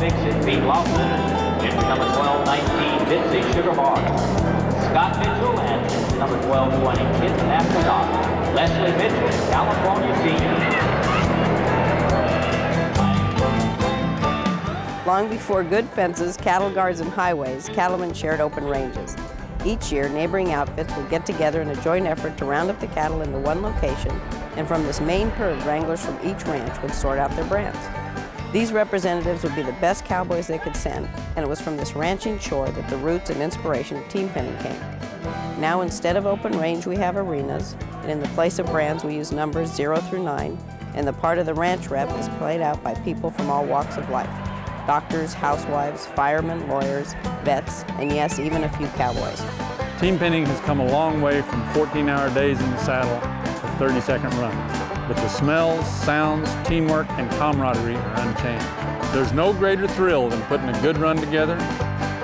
proficient Pete Loftin, in number 1219, Bitsy Sugar Bar. Scott Mitchell and number 1220, Kitten After Dark. Leslie Mitchell, California Senior. Long before good fences, cattle guards, and highways, cattlemen shared open ranges. Each year, neighboring outfits would get together in a joint effort to round up the cattle into one location, and from this main herd, wranglers from each ranch would sort out their brands. These representatives would be the best cowboys they could send, and it was from this ranching chore that the roots and inspiration of team penning came. Now, instead of open range, we have arenas, and in the place of brands, we use numbers 0 through 9, and the part of the ranch rep is played out by people from all walks of life. Doctors, housewives, firemen, lawyers, vets, and yes, even a few cowboys. Team penning has come a long way from 14-hour days in the saddle to 30-second runs. But the smells, sounds, teamwork, and camaraderie are unchanged. There's no greater thrill than putting a good run together,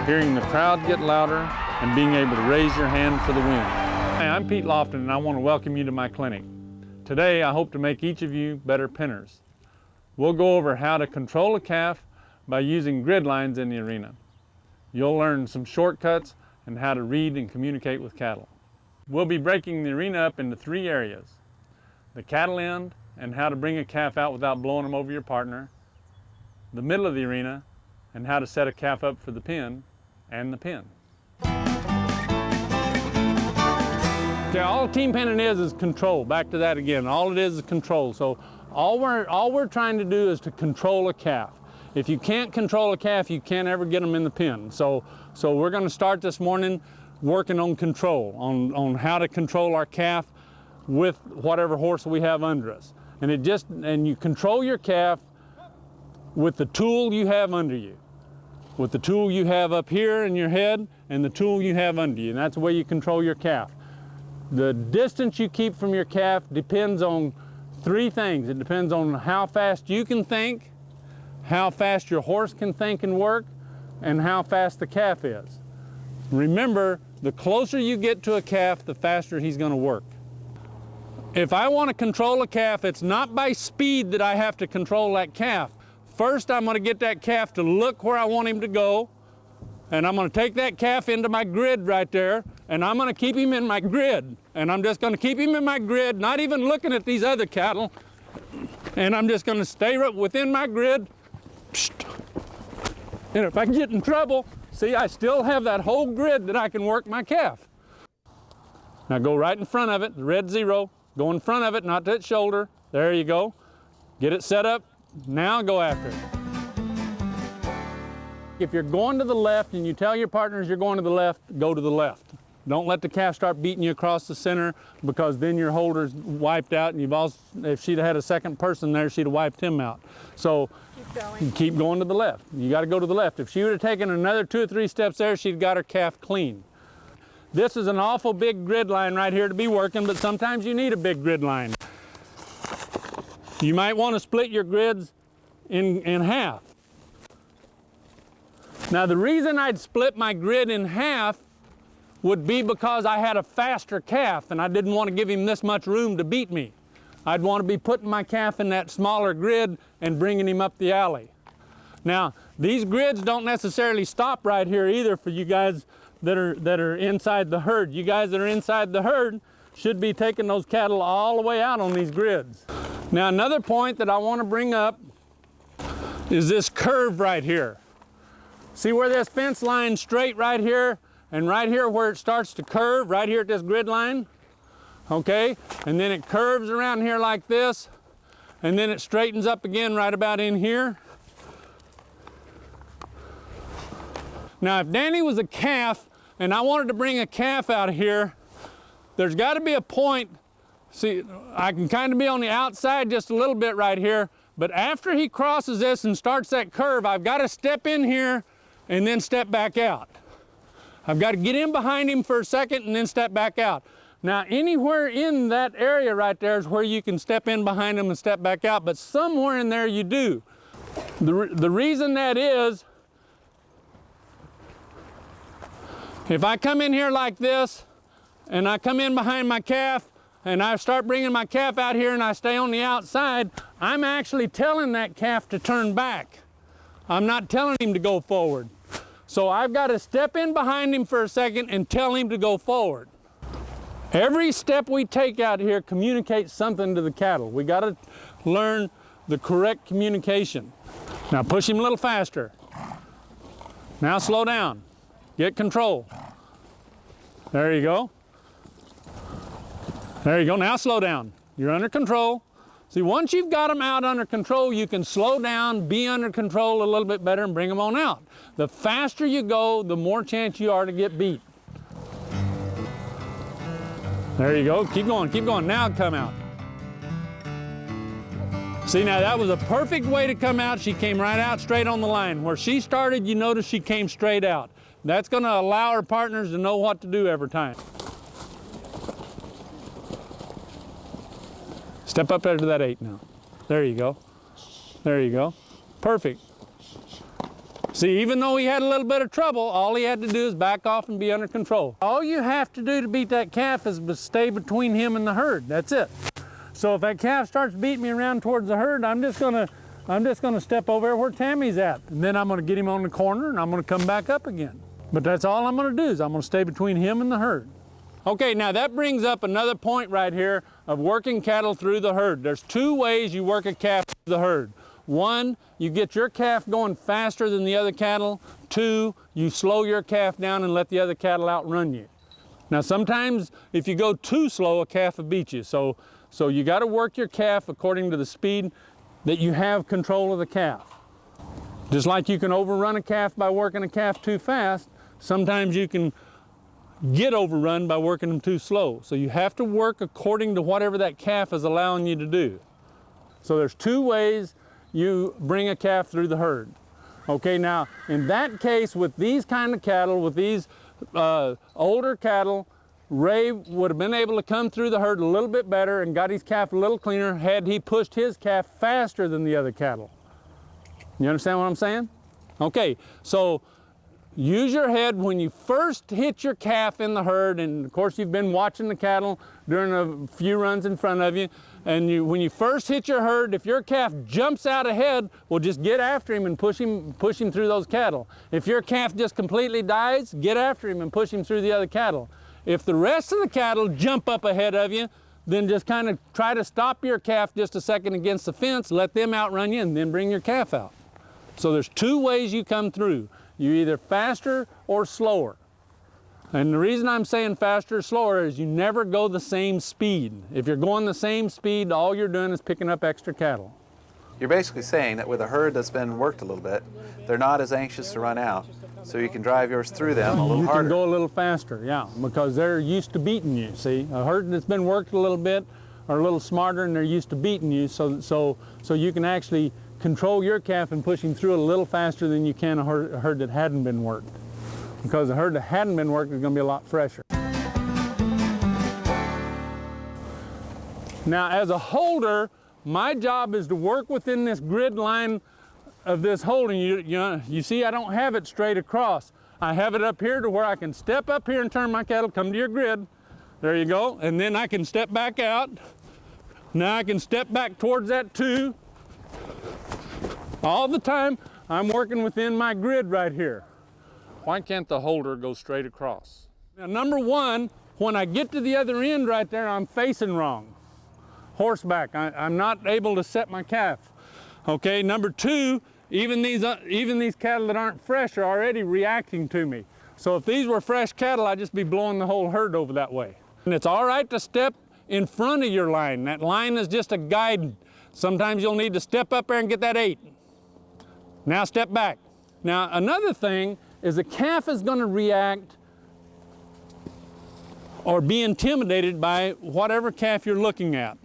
hearing the crowd get louder, and being able to raise your hand for the win. Hi, I'm Pete Loftin, and I want to welcome you to my clinic. Today, I hope to make each of you better penners. We'll go over how to control a calf by using grid lines in the arena. You'll learn some shortcuts and how to read and communicate with cattle. We'll be breaking the arena up into 3 areas: the cattle end and how to bring a calf out without blowing them over your partner, the middle of the arena and how to set a calf up for the pen, and the pen. Okay, all team penning is control. Back to that again. All it is control. So all we're trying to do is to control a calf. If you can't control a calf, you can't ever get them in the pen. So we're going to start this morning working on control, on how to control our calf with whatever horse we have under us. And you control your calf with the tool you have under you, with the tool you have up here in your head and the tool you have under you. And that's the way you control your calf. The distance you keep from your calf depends on 3 things. It depends on how fast you can think, how fast your horse can think and work, and how fast the calf is. Remember, the closer you get to a calf, the faster he's going to work. If I want to control a calf, it's not by speed that I have to control that calf. First, I'm going to get that calf to look where I want him to go, and I'm going to take that calf into my grid right there, and I'm going to keep him in my grid. And I'm just going to keep him in my grid, not even looking at these other cattle, and I'm just going to stay right within my grid. And if I get in trouble, see, I still have that whole grid that I can work my calf. Now go right in front of it, the red 0. Go in front of it, not to its shoulder. There you go. Get it set up. Now go after it. If you're going to the left and you tell your partners you're going to the left, go to the left. Don't let the calf start beating you across the center, because then your holder's wiped out, and you've also, if she'd have had a second person there, she'd have wiped him out. So keep going to the left. You got to go to the left. If she would have taken another 2 or 3 steps there, she'd got her calf clean. This is an awful big grid line right here to be working, but sometimes you need a big grid line. You might want to split your grids in half. Now, the reason I'd split my grid in half would be because I had a faster calf and I didn't want to give him this much room to beat me. I'd want to be putting my calf in that smaller grid and bringing him up the alley. Now, these grids don't necessarily stop right here either for you guys that are inside the herd. You guys that are inside the herd should be taking those cattle all the way out on these grids. Now, another point that I want to bring up is this curve right here. See where this fence line straight right here, and right here where it starts to curve, right here at this grid line, okay? And then it curves around here like this, and then it straightens up again right about in here. Now, if Danny was a calf and I wanted to bring a calf out of here, there's got to be a point. See, I can kind of be on the outside just a little bit right here, but after he crosses this and starts that curve, I've got to step in here and then step back out. I've got to get in behind him for a second and then step back out. Now, anywhere in that area right there is where you can step in behind him and step back out, but somewhere in there you do. The reason that is, if I come in here like this, and I come in behind my calf, and I start bringing my calf out here and I stay on the outside, I'm actually telling that calf to turn back. I'm not telling him to go forward. So I've got to step in behind him for a second and tell him to go forward. Every step we take out here communicates something to the cattle. We got to learn the correct communication. Now push him a little faster. Now slow down. Get control. There you go. There you go. Now slow down. You're under control. See, once you've got them out under control, you can slow down, be under control a little bit better, and bring them on out. The faster you go, the more chance you are to get beat. There you go. Keep going, keep going. Now come out. See, now that was a perfect way to come out. She came right out straight on the line. Where she started, you notice she came straight out. That's going to allow her partners to know what to do every time. Step up there to that 8 now. There you go. There you go. Perfect. See, even though he had a little bit of trouble, all he had to do is back off and be under control. All you have to do to beat that calf is stay between him and the herd. That's it. So if that calf starts beating me around towards the herd, I'm just gonna step over where Tammy's at. And then I'm gonna get him on the corner and I'm gonna come back up again. But that's all I'm gonna do is I'm gonna stay between him and the herd. Okay, now that brings up another point right here of working cattle through the herd. There's 2 ways you work a calf through the herd. 1, you get your calf going faster than the other cattle. 2, you slow your calf down and let the other cattle outrun you. Now sometimes if you go too slow, a calf will beat you. So you got to work your calf according to the speed that you have control of the calf. Just like you can overrun a calf by working a calf too fast, sometimes you can get overrun by working them too slow. So you have to work according to whatever that calf is allowing you to do. So there's 2 ways you bring a calf through the herd. Okay, now in that case with these kind of cattle, with these older cattle, Ray would have been able to come through the herd a little bit better and got his calf a little cleaner had he pushed his calf faster than the other cattle. You understand what I'm saying? Okay, so use your head when you first hit your calf in the herd, and of course you've been watching the cattle during a few runs in front of you, and when you first hit your herd, if your calf jumps out ahead, well, just get after him and push him through those cattle. If your calf just completely dies, get after him and push him through the other cattle. If the rest of the cattle jump up ahead of you, then just kind of try to stop your calf just a second against the fence, let them outrun you, and then bring your calf out. So there's 2 ways you come through. You're either faster or slower. And the reason I'm saying faster or slower is you never go the same speed. If you're going the same speed, all you're doing is picking up extra cattle. You're basically saying that with a herd that's been worked a little bit, they're not as anxious to run out, so you can drive yours through them a little harder. You can go a little faster, yeah, because they're used to beating you, see? A herd that's been worked a little bit are a little smarter and they're used to beating you, so you can actually control your calf and push him through it a little faster than you can a herd that hadn't been worked. Because a herd that hadn't been worked is going to be a lot fresher. Now, as a holder, my job is to work within this grid line of this holding. You see, I don't have it straight across. I have it up here to where I can step up here and turn my cattle, come to your grid. There you go. And then I can step back out. Now I can step back towards that 2. All the time, I'm working within my grid right here. Why can't the holder go straight across? Now, number 1, when I get to the other end right there, I'm facing wrong. Horseback, I'm not able to set my calf. Okay, number 2, even these cattle that aren't fresh are already reacting to me. So if these were fresh cattle, I'd just be blowing the whole herd over that way. And it's all right to step in front of your line. That line is just a guide. Sometimes you'll need to step up there and get that 8. Now step back. Now another thing is a calf is going to react or be intimidated by whatever calf you're looking at.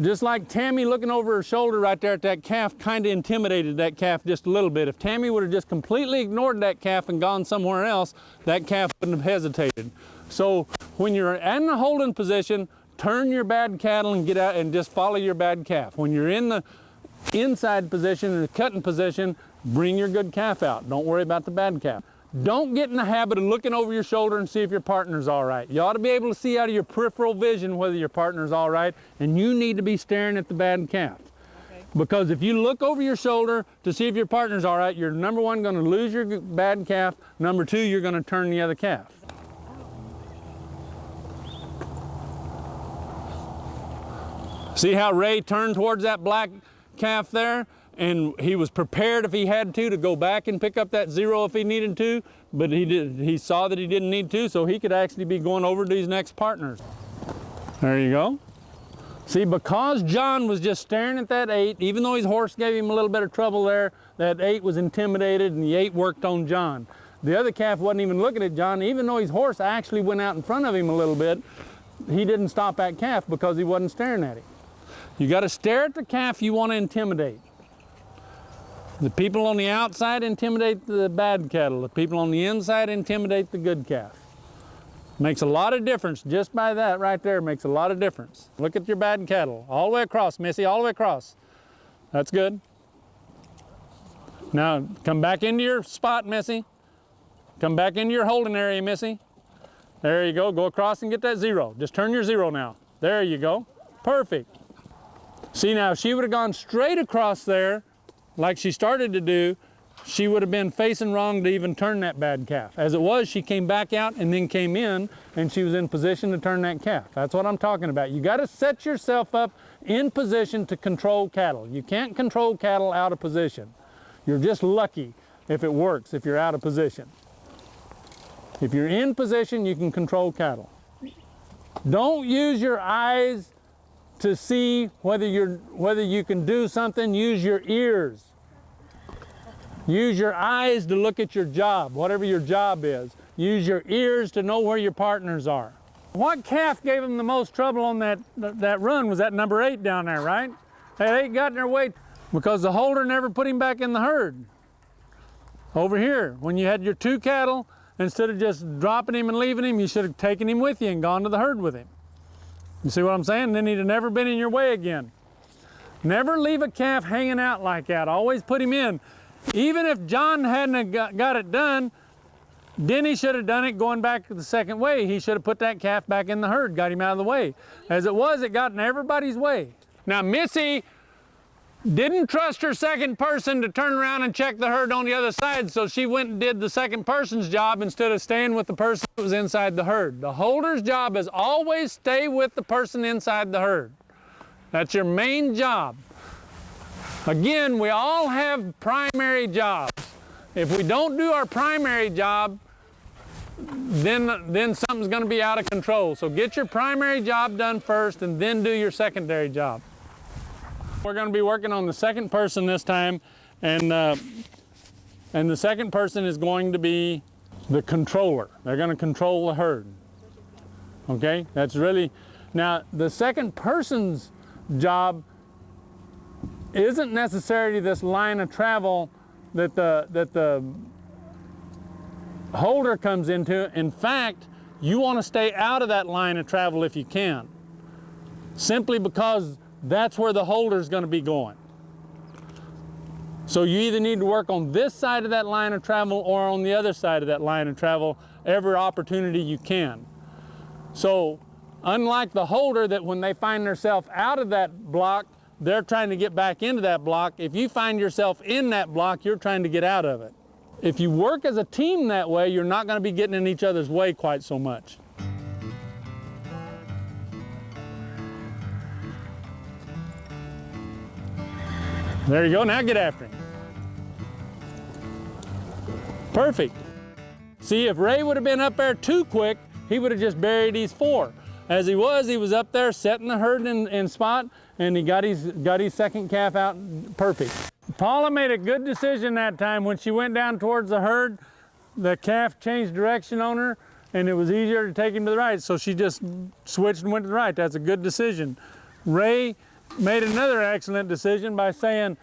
Just like Tammy looking over her shoulder right there at that calf kind of intimidated that calf just a little bit. If Tammy would have just completely ignored that calf and gone somewhere else, that calf wouldn't have hesitated. So when you're in the holding position, turn your bad cattle and get out and just follow your bad calf. When you're in the inside position, in the cutting position, bring your good calf out. Don't worry about the bad calf. Don't get in the habit of looking over your shoulder and see if your partner's all right. You ought to be able to see out of your peripheral vision whether your partner's all right, and you need to be staring at the bad calf. Okay. Because if you look over your shoulder to see if your partner's all right, you're number one going to lose your bad calf. Number two, you're going to turn the other calf. See how Ray turned towards that black calf there? And he was prepared if he had to go back and pick up that 0 if he needed to, but he saw that he didn't need to, so he could actually be going over to his next partners. There you go. See, because John was just staring at that 8, even though his horse gave him a little bit of trouble there, that 8 was intimidated and the 8 worked on John. The other calf wasn't even looking at John, even though his horse actually went out in front of him a little bit, he didn't stop that calf because he wasn't staring at him. You got to stare at the calf you want to intimidate. The people on the outside intimidate the bad cattle. The people on the inside intimidate the good calf. Makes a lot of difference. Just by that right there makes a lot of difference. Look at your bad cattle. All the way across, Missy, all the way across. That's good. Now, come back into your spot, Missy. Come back into your holding area, Missy. There you go. Go across and get that 0. Just turn your 0 now. There you go. Perfect. See, now, if she would have gone straight across there, like she started to do, she would have been facing wrong to even turn that bad calf. As it was, she came back out and then came in, and she was in position to turn that calf. That's what I'm talking about. You got to set yourself up in position to control cattle. You can't control cattle out of position. You're just lucky if it works, if you're out of position. If you're in position, you can control cattle. Don't use your eyes to see whether you can do something. Use your ears. Use your eyes to look at your job, whatever your job is. Use your ears to know where your partners are. What calf gave him the most trouble on that run was that number 8 down there, right? That 8 got in their way because the holder never put him back in the herd. Over here, when you had your 2 cattle, instead of just dropping him and leaving him, you should have taken him with you and gone to the herd with him. You see what I'm saying? Then he'd have never been in your way again. Never leave a calf hanging out like that. Always put him in. Even if John hadn't got it done, Denny should have done it going back the second way. He should have put that calf back in the herd, got him out of the way. As it was, it got in everybody's way. Now, Missy didn't trust her second person to turn around and check the herd on the other side, so she went and did the second person's job instead of staying with the person that was inside the herd. The holder's job is always stay with the person inside the herd. That's your main job. Again, we all have primary jobs. If we don't do our primary job, then something's going to be out of control. So get your primary job done first and then do your secondary job. We're going to be working on the second person this time, and the second person is going to be the controller. They're going to control the herd. Okay? That's really, now the second person's job isn't necessarily this line of travel that the holder comes into. In fact, you want to stay out of that line of travel if you can, simply because that's where the holder is going to be going. So you either need to work on this side of that line of travel or on the other side of that line of travel every opportunity you can. So unlike the holder that when they find themselves out of that block, they're trying to get back into that block. If you find yourself in that block, you're trying to get out of it. If you work as a team that way, you're not going to be getting in each other's way quite so much. There you go, now get after him. Perfect. See, if Ray would have been up there too quick, he would have just buried these 4. As he was up there setting the herd in spot, and he got his second calf out perfect. Paula made a good decision that time. When she went down towards the herd, the calf changed direction on her, and it was easier to take him to the right, so she just switched and went to the right. That's a good decision. Ray made another excellent decision by saying,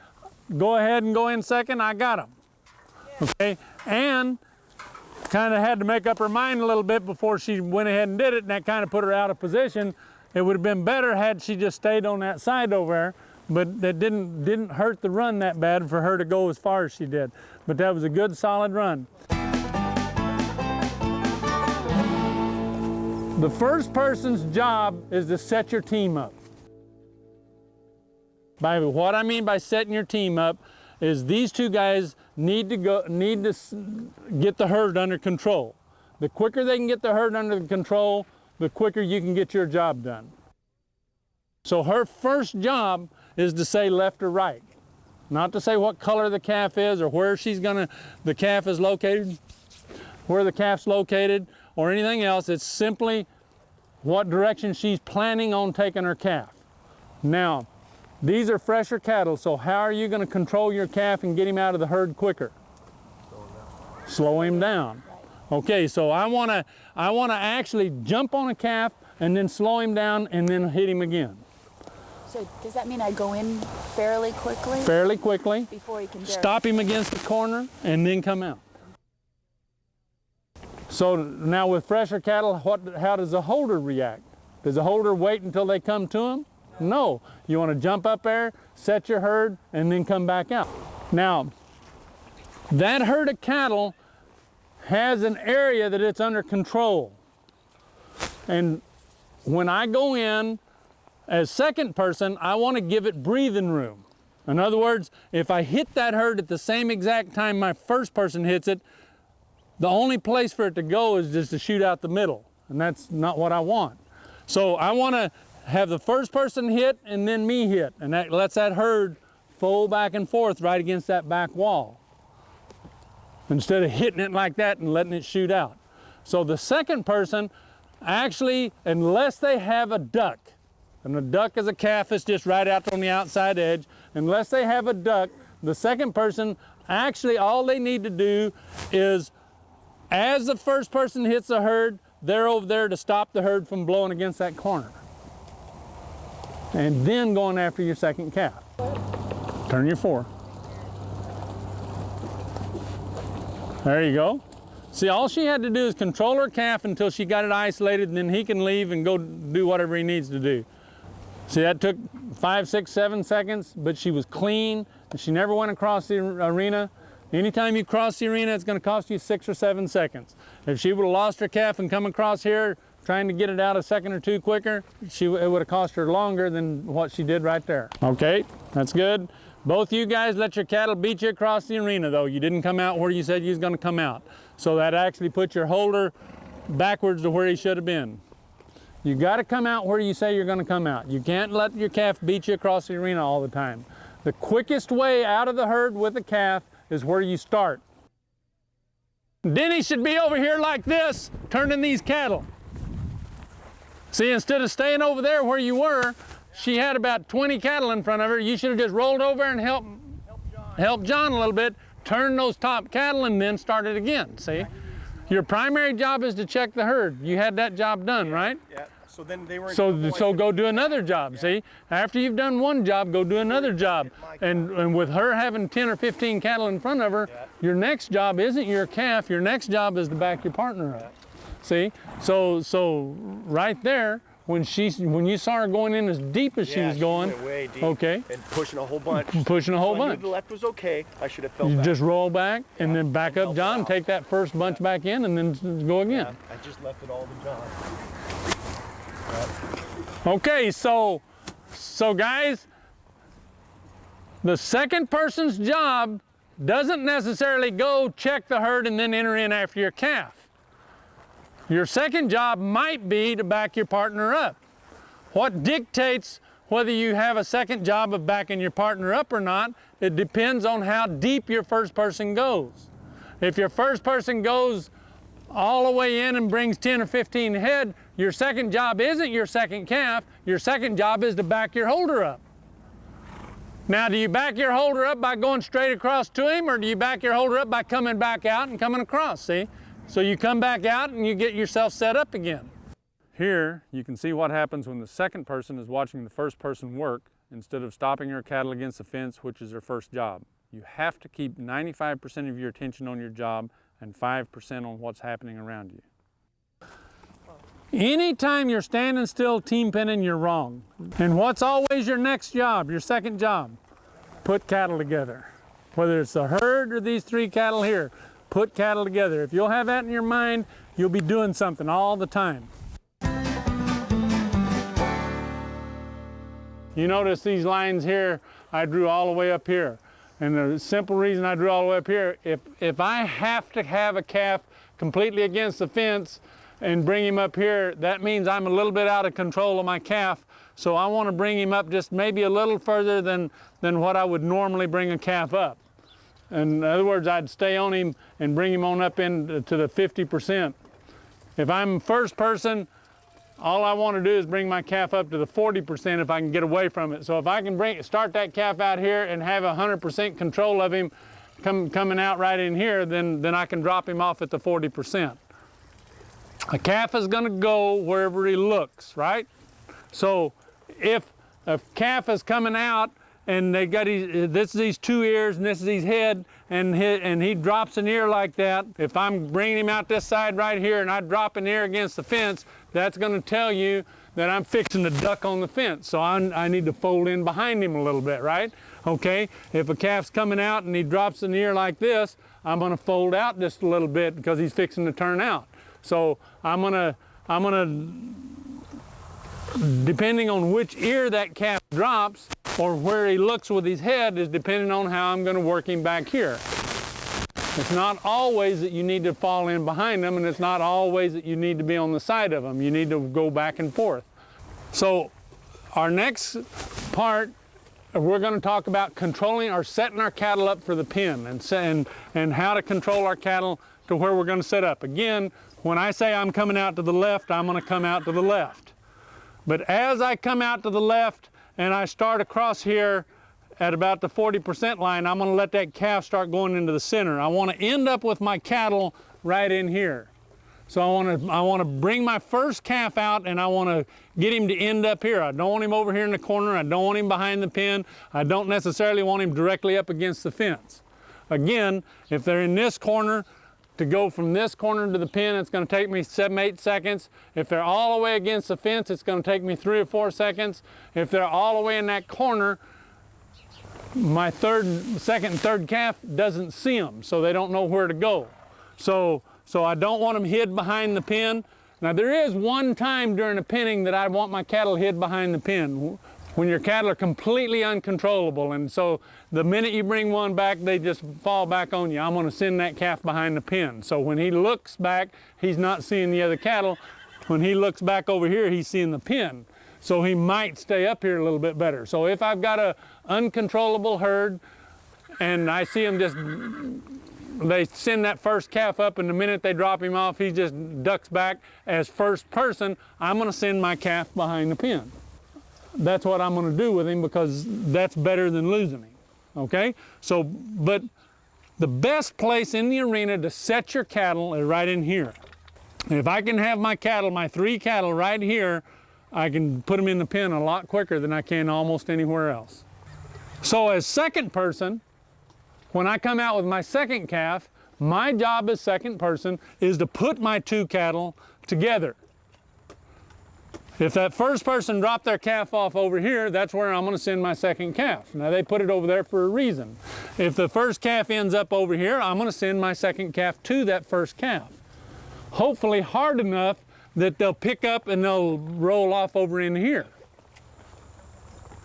go ahead and go in second, I got him. Okay, and kind of had to make up her mind a little bit before she went ahead and did it, and that kind of put her out of position. It would have been better had she just stayed on that side over there, but that didn't hurt the run that bad for her to go as far as she did. But that was a good, solid run. The first person's job is to set your team up. What I mean by setting your team up is these two guys need to get the herd under control. The quicker they can get the herd under control, the quicker you can get your job done. So her first job is to say left or right. Not to say what color the calf is or where the calf is located, where the calf's located or anything else. It's simply what direction she's planning on taking her calf. Now, these are fresher cattle, so how are you going to control your calf and get him out of the herd quicker? Slow him down. Okay, so I want to actually jump on a calf and then slow him down and then hit him again. So does that mean I go in fairly quickly? Fairly quickly. Before he can dare. Stop him against the corner and then come out. So now with fresher cattle, how does the holder react? Does the holder wait until they come to him? No. You want to jump up there, set your herd, and then come back out. Now, that herd of cattle has an area that it's under control. And when I go in as second person, I want to give it breathing room. In other words, if I hit that herd at the same exact time my first person hits it, the only place for it to go is just to shoot out the middle, and that's not what I want. So I want to have the first person hit and then me hit, and that lets that herd fold back and forth right against that back wall, instead of hitting it like that and letting it shoot out. So the second person actually, unless they have a duck, and a duck is a calf that's just right out on the outside edge, unless they have a duck, the second person, actually all they need to do is, as the first person hits the herd, they're over there to stop the herd from blowing against that corner. And then going after your second calf. Turn your fore. There you go. See, all she had to do is control her calf until she got it isolated, and then he can leave and go do whatever he needs to do. See, that took 5, 6, 7 seconds, but she was clean, and she never went across the arena. Anytime you cross the arena, it's going to cost you 6 or 7 seconds. If she would have lost her calf and come across here trying to get it out a second or two quicker, it would have cost her longer than what she did right there. Okay, that's good. Both you guys let your cattle beat you across the arena, though. You didn't come out where you said you was going to come out. So that actually put your holder backwards to where he should have been. You got to come out where you say you're going to come out. You can't let your calf beat you across the arena all the time. The quickest way out of the herd with a calf is where you start. Denny should be over here like this, turning these cattle. See, instead of staying over there where you were, she had about 20 cattle in front of her. You should have just rolled over and helped John a little bit, turn those top cattle, and then start it again, see? Your primary job is to check the herd. You had that job done, right? Yeah. So then they were. So go do another job, see? After you've done one job, go do another job. And with her having 10 or 15 cattle in front of her, your next job isn't your calf. Your next job is to back your partner up. See? So right there, when you saw her going in as deep as she was going, went way deep, okay, and pushing a whole bunch. Pushing a whole So I knew bunch. the left was okay. I should have felt You back. just roll back and then back up, John. Take that first bunch back in and then go again. Yeah, I just left it all to John. Okay, so guys, the second person's job doesn't necessarily go check the herd and then enter in after your calf. Your second job might be to back your partner up. What dictates whether you have a second job of backing your partner up or not, it depends on how deep your first person goes. If your first person goes all the way in and brings 10 or 15 head, your second job isn't your second calf. Your second job is to back your holder up. Now, do you back your holder up by going straight across to him, or do you back your holder up by coming back out and coming across, see? So you come back out and you get yourself set up again. Here, you can see what happens when the second person is watching the first person work instead of stopping your cattle against the fence, which is their first job. You have to keep 95% of your attention on your job and 5% on what's happening around you. Anytime you're standing still team penning, you're wrong. And what's always your next job, your second job? Put cattle together. Whether it's the herd or these 3 cattle here, put cattle together. If you'll have that in your mind, you'll be doing something all the time. You notice these lines here I drew all the way up here. And the simple reason I drew all the way up here, if I have to have a calf completely against the fence and bring him up here, that means I'm a little bit out of control of my calf. So I want to bring him up just maybe a little further than what I would normally bring a calf up. In other words, I'd stay on him and bring him on up into the 50%. If I'm first person, all I want to do is bring my calf up to the 40% if I can get away from it. So if I can start that calf out here and have 100% control of him coming out right in here, then I can drop him off at the 40%. A calf is going to go wherever he looks, right? So if a calf is coming out and they got these two ears and this is his head, and he drops an ear like that, if I'm bringing him out this side right here and I drop an ear against the fence, that's going to tell you that I'm fixing to duck on the fence. So I need to fold in behind him a little bit, right? Okay, if a calf's coming out and he drops an ear like this, I'm going to fold out just a little bit because he's fixing to turn out. So I'm gonna, depending on which ear that calf drops or where he looks with his head is depending on how I'm gonna work him back here. It's not always that you need to fall in behind them, and it's not always that you need to be on the side of them. You need to go back and forth. So our next part, we're going to talk about controlling or setting our cattle up for the pen and how to control our cattle to where we're going to set up. Again, when I say I'm coming out to the left, I'm going to come out to the left. But as I come out to the left and I start across here at about the 40% line, I'm going to let that calf start going into the center. I want to end up with my cattle right in here. So I want to bring my first calf out and I want to get him to end up here. I don't want him over here in the corner. I don't want him behind the pen. I don't necessarily want him directly up against the fence. Again, if they're in this corner, to go from this corner to the pen, it's going to take me 7-8 seconds. If they're all the way against the fence, it's going to take me 3 or 4 seconds. If they're all the way in that corner, my second and third calf doesn't see them, so they don't know where to go. So I don't want them hid behind the pen. Now there is one time during a penning that I want my cattle hid behind the pen, when your cattle are completely uncontrollable, and so the minute you bring one back, they just fall back on you. I'm going to send that calf behind the pen. So when he looks back, he's not seeing the other cattle. When he looks back over here, he's seeing the pen. So he might stay up here a little bit better. So if I've got an uncontrollable herd and I see them they send that first calf up, and the minute they drop him off, he just ducks back as first person, I'm going to send my calf behind the pen. That's what I'm going to do with him because that's better than losing him, okay? So, but the best place in the arena to set your cattle is right in here. If I can have my cattle, my 3 cattle right here, I can put them in the pen a lot quicker than I can almost anywhere else. So as second person, when I come out with my second calf, my job as second person is to put my 2 cattle together. If that first person dropped their calf off over here, that's where I'm going to send my second calf. Now they put it over there for a reason. If the first calf ends up over here, I'm going to send my second calf to that first calf. Hopefully hard enough that they'll pick up and they'll roll off over in here.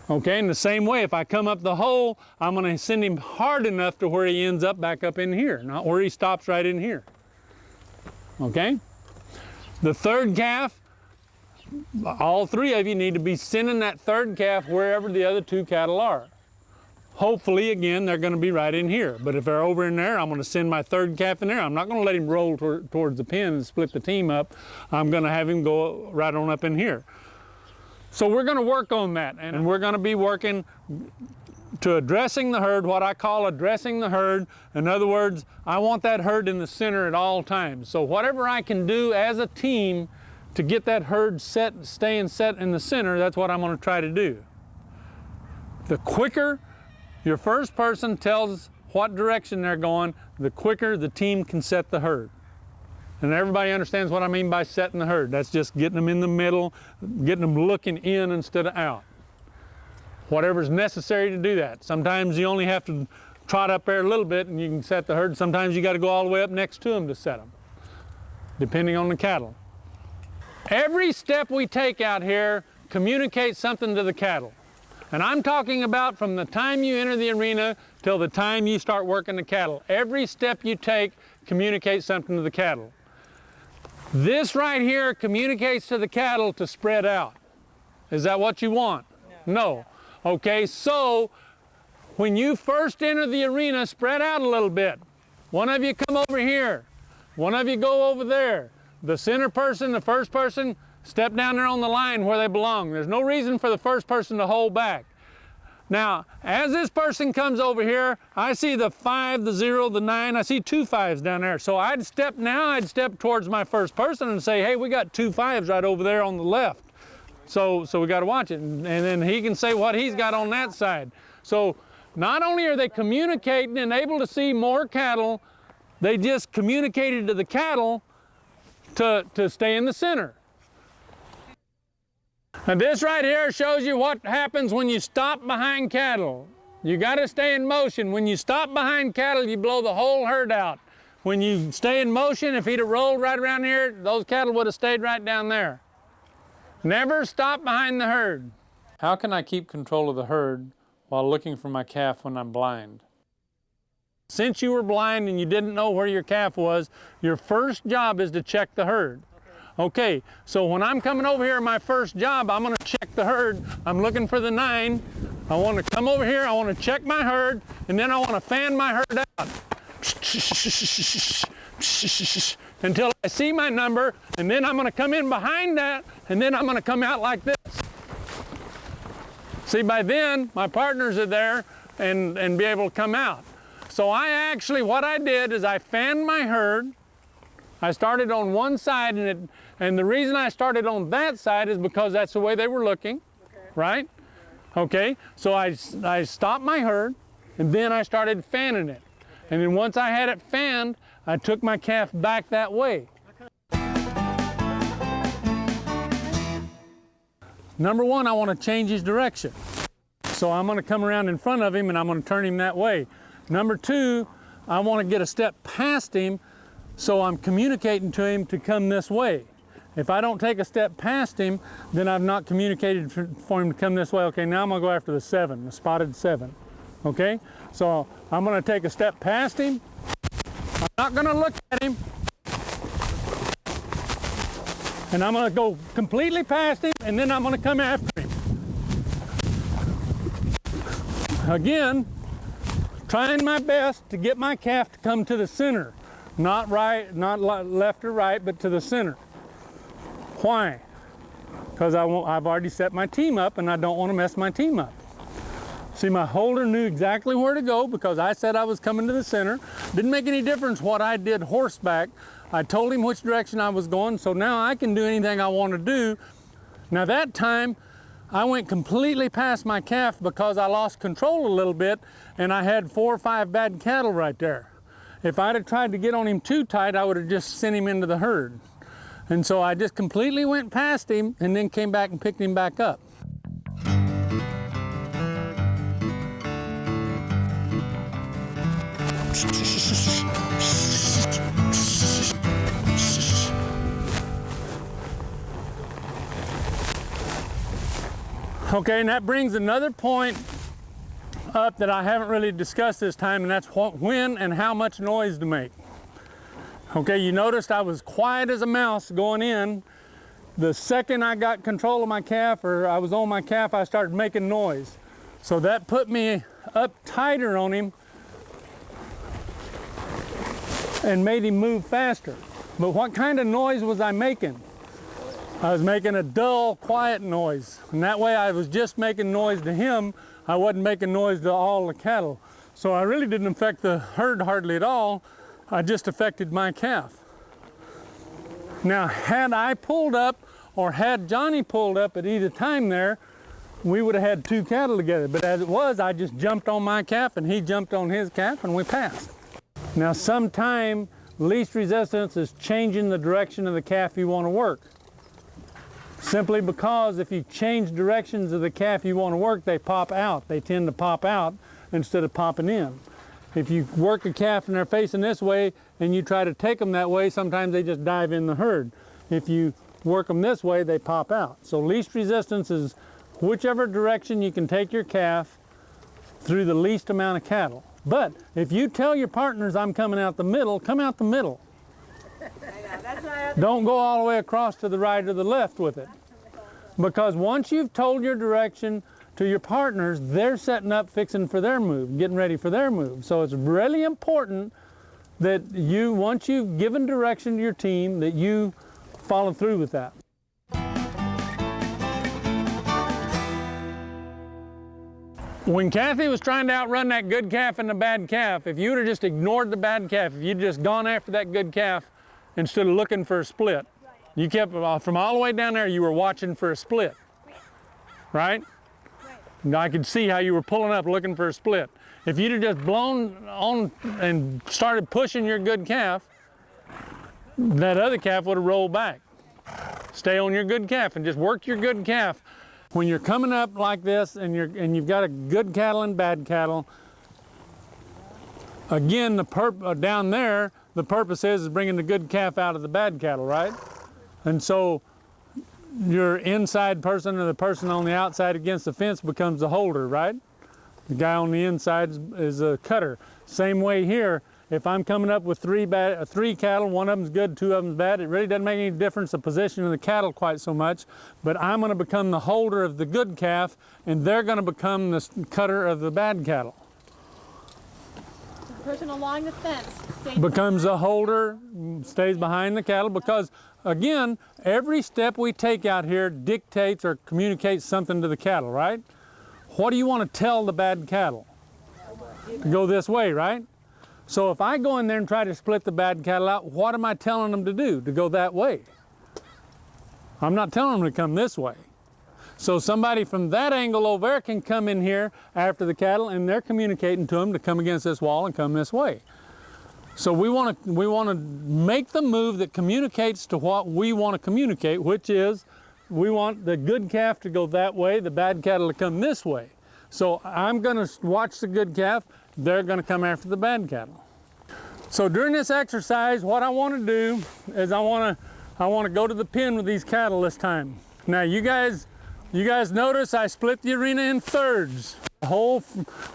Okay, in the same way, if I come up the hole, I'm going to send him hard enough to where he ends up back up in here, not where he stops right in here. Okay? The third calf, all 3 of you need to be sending that third calf wherever the other 2 cattle are. Hopefully, again, they're going to be right in here. But if they're over in there, I'm going to send my third calf in there. I'm not going to let him roll towards the pen and split the team up. I'm going to have him go right on up in here. So we're going to work on that, and we're going to be working to addressing the herd, what I call addressing the herd. In other words, I want that herd in the center at all times. So whatever I can do as a team to get that herd staying set in the center, that's what I'm going to try to do. The quicker your first person tells what direction they're going, the quicker the team can set the herd. And everybody understands what I mean by setting the herd. That's just getting them in the middle, getting them looking in instead of out. Whatever's necessary to do that. Sometimes you only have to trot up there a little bit and you can set the herd. Sometimes you got to go all the way up next to them to set them, depending on the cattle. Every step we take out here communicates something to the cattle. And I'm talking about from the time you enter the arena till the time you start working the cattle. Every step you take communicates something to the cattle. This right here communicates to the cattle to spread out. Is that what you want? No. Okay, so when you first enter the arena, spread out a little bit. One of you come over here. One of you go over there. The center person, the first person, step down there on the line where they belong. There's no reason for the first person to hold back. Now, as this person comes over here, I see the 5, the 0, the 9. I see 2 5s down there. So I'd step towards my first person and say, hey, we got 2 5s right over there on the left. So we got to watch it. And then he can say what he's got on that side. So not only are they communicating and able to see more cattle, they just communicated to the cattle to stay in the center. And this right here shows you what happens when you stop behind cattle. You got to stay in motion. When you stop behind cattle, you blow the whole herd out. When you stay in motion, if he'd have rolled right around here, those cattle would have stayed right down there. Never stop behind the herd. How can I keep control of the herd while looking for my calf when I'm blind? Since you were blind and you didn't know where your calf was, your first job is to check the herd. Okay, so when I'm coming over here, my first job, I'm gonna check the herd. I'm looking for the 9. I wanna come over here, I wanna check my herd, and then I wanna fan my herd out. Until I see my number, and then I'm gonna come in behind that, and then I'm gonna come out like this. See, by then, my partners are there and be able to come out. So what I did is I fanned my herd. I started on one side, and the reason I started on that side is because that's the way they were looking, right? Okay, so I stopped my herd, and then I started fanning it. And then once I had it fanned, I took my calf back that way. Number one, I want to change his direction. So I'm going to come around in front of him, and I'm going to turn him that way. Number two, I want to get a step past him, so I'm communicating to him to come this way. If I don't take a step past him, then I've not communicated for him to come this way. Okay, now I'm gonna go after the 7, the spotted 7. Okay, so I'm gonna take a step past him. I'm not gonna look at him. And I'm gonna go completely past him, and then I'm gonna come after him. Again, trying my best to get my calf to come to the center. Not right, not left or right, but to the center. Why? Because I've already set my team up, and I don't want to mess my team up. See, my holder knew exactly where to go because I said I was coming to the center. Didn't make any difference what I did horseback. I told him which direction I was going, so now I can do anything I want to do. Now that time, I went completely past my calf because I lost control a little bit, and I had 4 or 5 bad cattle right there. If I'd have tried to get on him too tight, I would have just sent him into the herd. And so I just completely went past him and then came back and picked him back up. Okay, and that brings another point up that I haven't really discussed this time, and that's when and how much noise to make. Okay, you noticed I was quiet as a mouse going in. The second I got control of my calf, or I was on my calf, I started making noise. So that put me up tighter on him and made him move faster. But what kind of noise was I making? I was making a dull, quiet noise. And that way I was just making noise to him. I wasn't making noise to all the cattle. So I really didn't affect the herd hardly at all. I just affected my calf. Now, had I pulled up or had Johnny pulled up at either time there, we would have had 2 cattle together. But as it was, I just jumped on my calf and he jumped on his calf and we passed. Now, sometime least resistance is changing the direction of the calf you want to work. Simply because if you change directions of the calf you want to work, they pop out. They tend to pop out instead of popping in. If you work a calf and they're facing this way and you try to take them that way, sometimes they just dive in the herd. If you work them this way, they pop out. So least resistance is whichever direction you can take your calf through the least amount of cattle. But if you tell your partners, I'm coming out the middle, come out the middle. Don't go all the way across to the right or the left with it. Because once you've told your direction to your partners, they're setting up, fixing for their move, getting ready for their move. So it's really important that you, once you've given direction to your team, that you follow through with that. When Kathy was trying to outrun that good calf and the bad calf, if you would have just ignored the bad calf, if you'd just gone after that good calf instead of looking for a split, you kept, from all the way down there, you were watching for a split, right? And I could see how you were pulling up looking for a split. If you'd have just blown on and started pushing your good calf, that other calf would have rolled back. Stay on your good calf and just work your good calf. When you're coming up like this and you've got a good cattle and bad cattle, again, down there, the purpose is bringing the good calf out of the bad cattle, right? And so your inside person or the person on the outside against the fence becomes the holder, right? The guy on the inside is a cutter. Same way here. If I'm coming up with three cattle, one of them's good, two of them's bad, it really doesn't make any difference the position of the cattle quite so much, but I'm going to become the holder of the good calf, and they're going to become the cutter of the bad cattle. The person along the fence becomes the holder, stays behind the cattle, because again, every step we take out here dictates or communicates something to the cattle, right? What do you want to tell the bad cattle? To go this way, right? So if I go in there and try to split the bad cattle out, what am I telling them to do? To go that way. I'm not telling them to come this way. So somebody from that angle over there can come in here after the cattle, and they're communicating to them to come against this wall and come this way. So we want to make the move that communicates to what we want to communicate, which is we want the good calf to go that way, the bad cattle to come this way. So I'm going to watch the good calf, they're going to come after the bad cattle. So during this exercise, what I want to do is I want to go to the pen with these cattle this time. Now you guys notice I split the arena in thirds. The whole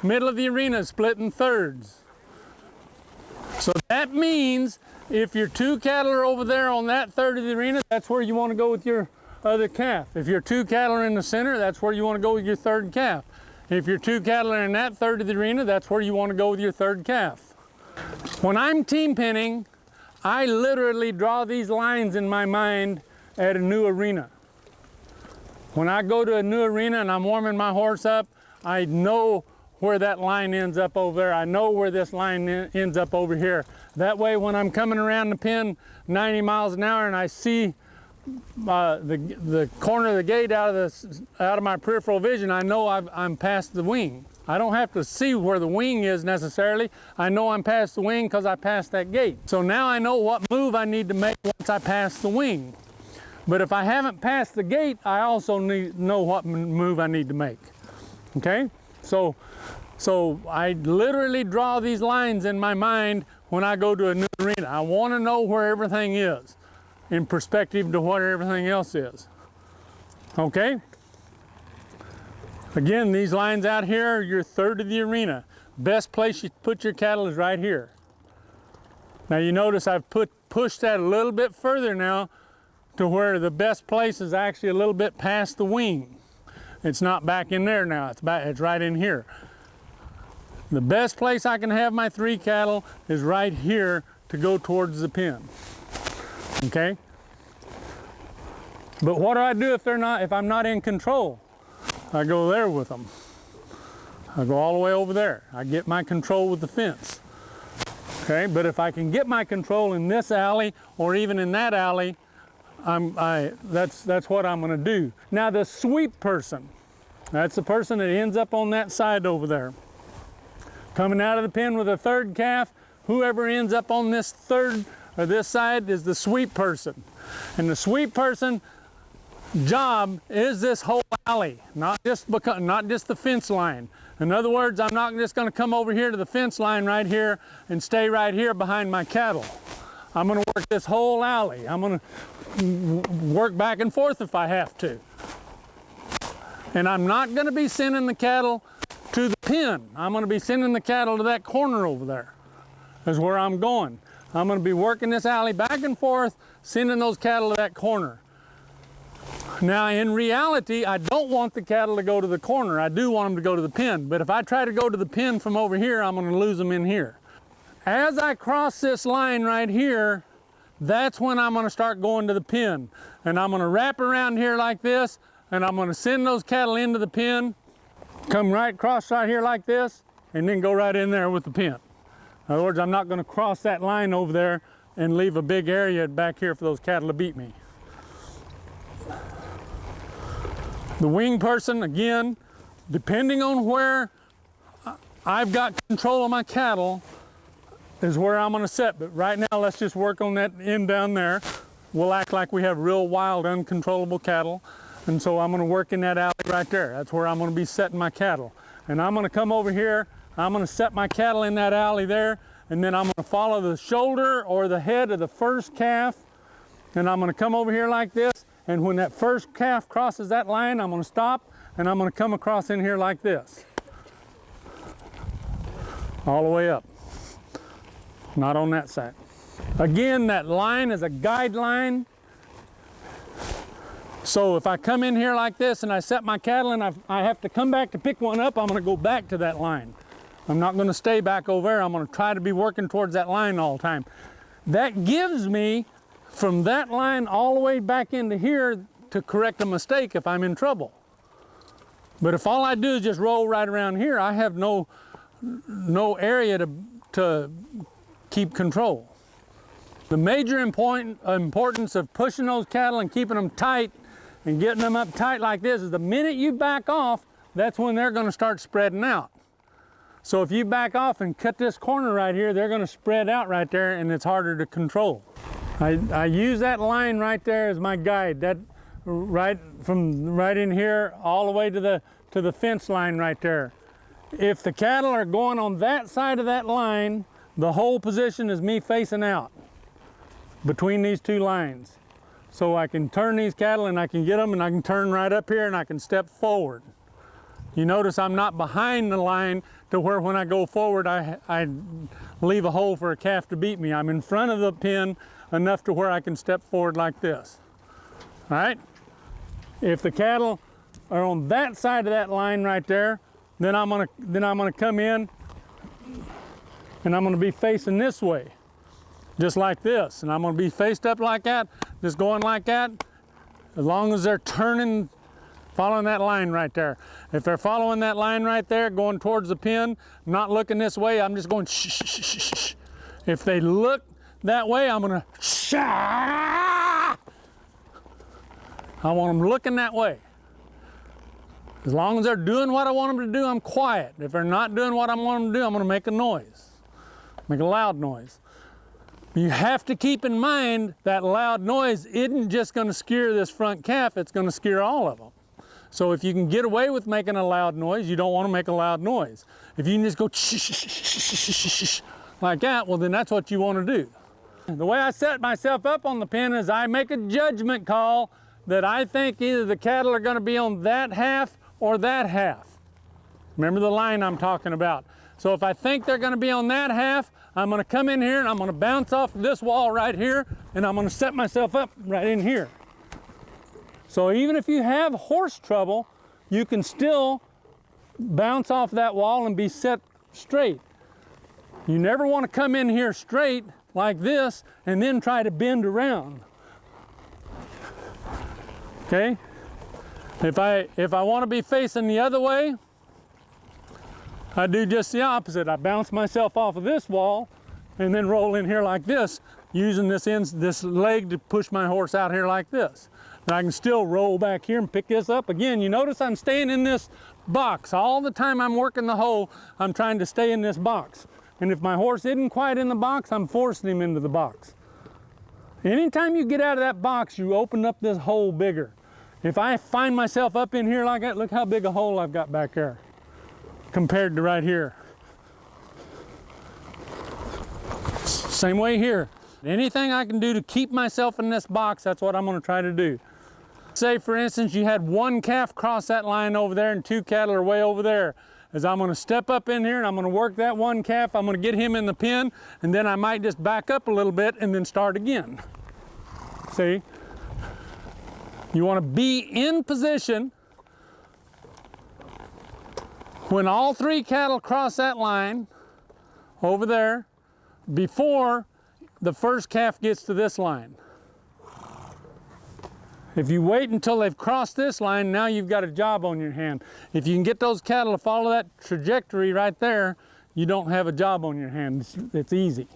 middle of the arena is split in thirds. So that means if your two cattle are over there on that third of the arena, that's where you want to go with your other calf. If your two cattle are in the center, that's where you want to go with your third calf. If your two cattle are in that third of the arena, that's where you want to go with your third calf. When I'm team penning, I literally draw these lines in my mind at a new arena. When I go to a new arena and I'm warming my horse up, I know where that line ends up over there. I know where this line ends up over here. That way when I'm coming around the pen 90 miles an hour and I see the corner of the gate out of my peripheral vision, I know I'm past the wing. I don't have to see where the wing is necessarily. I know I'm past the wing because I passed that gate. So now I know what move I need to make once I pass the wing. But if I haven't passed the gate, I also know what move I need to make. Okay? So I literally draw these lines in my mind when I go to a new arena. I want to know where everything is in perspective to what everything else is. Okay? Again, these lines out here are your third of the arena. Best place you put your cattle is right here. Now you notice I've pushed that a little bit further now to where the best place is actually a little bit past the wing. It's not back in there now, it's right in here. The best place I can have my three cattle is right here to go towards the pen. Okay? But what do I do if I'm not in control? I go there with them. I go all the way over there. I get my control with the fence. Okay, but if I can get my control in this alley or even in that alley, that's what I'm going to do. Now the sweep person, that's the person that ends up on that side over there. Coming out of the pen with a third calf, whoever ends up on this third or this side is the sweep person. And the sweep person job is this whole alley, not just the fence line. In other words, I'm not just going to come over here to the fence line right here and stay right here behind my cattle. I'm going to work this whole alley. I'm going to work back and forth if I have to. And I'm not going to be sending the cattle to the pen. I'm going to be sending the cattle to that corner over there. That's where I'm going. I'm going to be working this alley back and forth, sending those cattle to that corner. Now, in reality, I don't want the cattle to go to the corner. I do want them to go to the pen. But if I try to go to the pen from over here, I'm going to lose them in here. As I cross this line right here, that's when I'm going to start going to the pen. And I'm going to wrap around here like this, and I'm going to send those cattle into the pen, come right across right here like this, and then go right in there with the pen. In other words, I'm not going to cross that line over there and leave a big area back here for those cattle to beat me. The wing person, again, depending on where I've got control of my cattle, is where I'm going to set. But right now, let's just work on that end down there. We'll act like we have real wild, uncontrollable cattle. And so I'm going to work in that alley right there. That's where I'm going to be setting my cattle. And I'm going to come over here. I'm going to set my cattle in that alley there. And then I'm going to follow the shoulder or the head of the first calf. And I'm going to come over here like this. And when that first calf crosses that line, I'm going to stop. And I'm going to come across in here like this. All the way up. Not on that side. Again, that line is a guideline. So if I come in here like this and I set my cattle and I have to come back to pick one up, I'm going to go back to that line. I'm not going to stay back over there. I'm going to try to be working towards that line all the time. That gives me from that line all the way back into here to correct a mistake if I'm in trouble. But if all I do is just roll right around here, I have no area to keep control. The major importance of pushing those cattle and keeping them tight and getting them up tight like this is the minute you back off, that's when they're going to start spreading out. So if you back off and cut this corner right here, they're going to spread out right there and it's harder to control. I use that line right there as my guide. That right from right in here all the way to the fence line right there. If the cattle are going on that side of that line, the whole position is me facing out between these two lines. So I can turn these cattle and I can get them and I can turn right up here and I can step forward. You notice I'm not behind the line to where when I go forward I leave a hole for a calf to beat me. I'm in front of the pen enough to where I can step forward like this. All right? If the cattle are on that side of that line right there, then I'm gonna come in and I'm gonna be facing this way, just like this. And I'm gonna be faced up like that, just going like that, as long as they're turning, following that line right there. If they're following that line right there, going towards the pen, not looking this way, I'm just going shh, shh, shh, shh, shh. If they look that way, I'm gonna shh. I want them looking that way. As long as they're doing what I want them to do, I'm quiet. If they're not doing what I want them to do, I'm gonna make a noise, make a loud noise. You have to keep in mind that loud noise isn't just gonna scare this front calf, it's gonna scare all of them. So if you can get away with making a loud noise, you don't wanna make a loud noise. If you can just go shh, shh, shh, shh, shh, shh, shh, like that, well then that's what you wanna do. The way I set myself up on the pen is I make a judgment call that I think either the cattle are gonna be on that half or that half. Remember the line I'm talking about. So if I think they're gonna be on that half, I'm gonna come in here and I'm gonna bounce off this wall right here and I'm gonna set myself up right in here. So even if you have horse trouble, you can still bounce off that wall and be set straight. You never wanna come in here straight like this and then try to bend around. Okay? If I want to be facing the other way, I do just the opposite. I bounce myself off of this wall and then roll in here like this, using this leg to push my horse out here like this. And I can still roll back here and pick this up. Again, you notice I'm staying in this box. All the time I'm working the hole, I'm trying to stay in this box. And if my horse isn't quite in the box, I'm forcing him into the box. Anytime you get out of that box, you open up this hole bigger. If I find myself up in here like that, look how big a hole I've got back there compared to right here. Same way here. Anything I can do to keep myself in this box, that's what I'm going to try to do. say for instance you had one calf cross that line over there and 2 cattle are way over there, is I'm going to step up in here and I'm going to work that one calf, I'm going to get him in the pen, and then I might just back up a little bit and then start again. See? You want to be in position when all 3 cattle cross that line over there before the first calf gets to this line. If you wait until they've crossed this line, now you've got a job on your hand. If you can get those cattle to follow that trajectory right there, you don't have a job on your hand. It's easy.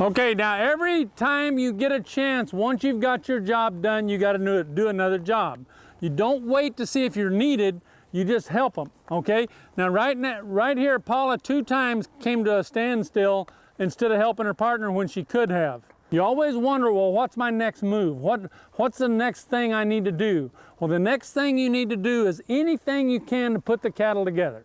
Okay, now every time you get a chance, once you've got your job done, you got to do another job. You don't wait to see if you're needed, you just help them, okay? Now right here, Paula 2 times came to a standstill instead of helping her partner when she could have. You always wonder, well, what's my next move? What's the next thing I need to do? Well, the next thing you need to do is anything you can to put the cattle together.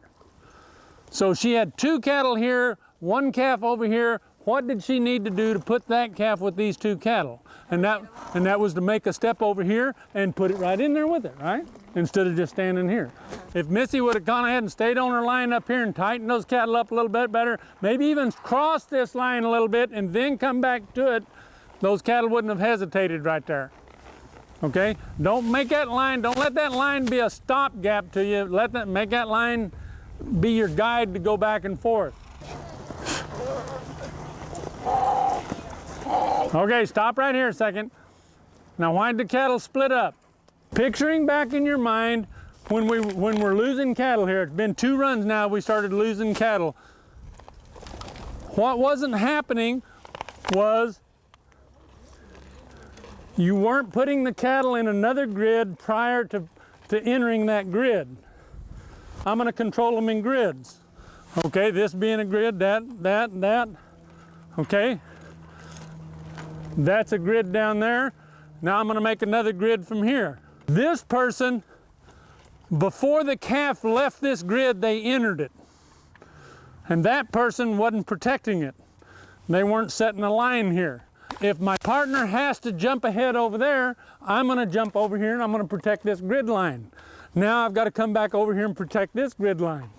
So she had 2 cattle here, 1 calf over here. What did she need to do to put that calf with these 2 cattle? And that was to make a step over here and put it right in there with it, right? Instead of just standing here. If Missy would have gone ahead and stayed on her line up here and tightened those cattle up a little bit better, maybe even crossed this line a little bit and then come back to it, those cattle wouldn't have hesitated right there. Okay? Don't make that line, don't let that line be a stopgap to you. Make that line be your guide to go back and forth. Okay, stop right here a second. Now why did the cattle split up? Picturing back in your mind when we're losing cattle here, it's been 2 runs now we started losing cattle. What wasn't happening was you weren't putting the cattle in another grid prior to entering that grid. I'm going to control them in grids. Okay, this being a grid, that. Okay, that's a grid down there. Now I'm going to make another grid from here. This person, before the calf left this grid, they entered it. And that person wasn't protecting it. They weren't setting a line here. If my partner has to jump ahead over there, I'm going to jump over here and I'm going to protect this grid line. Now I've got to come back over here and protect this grid line.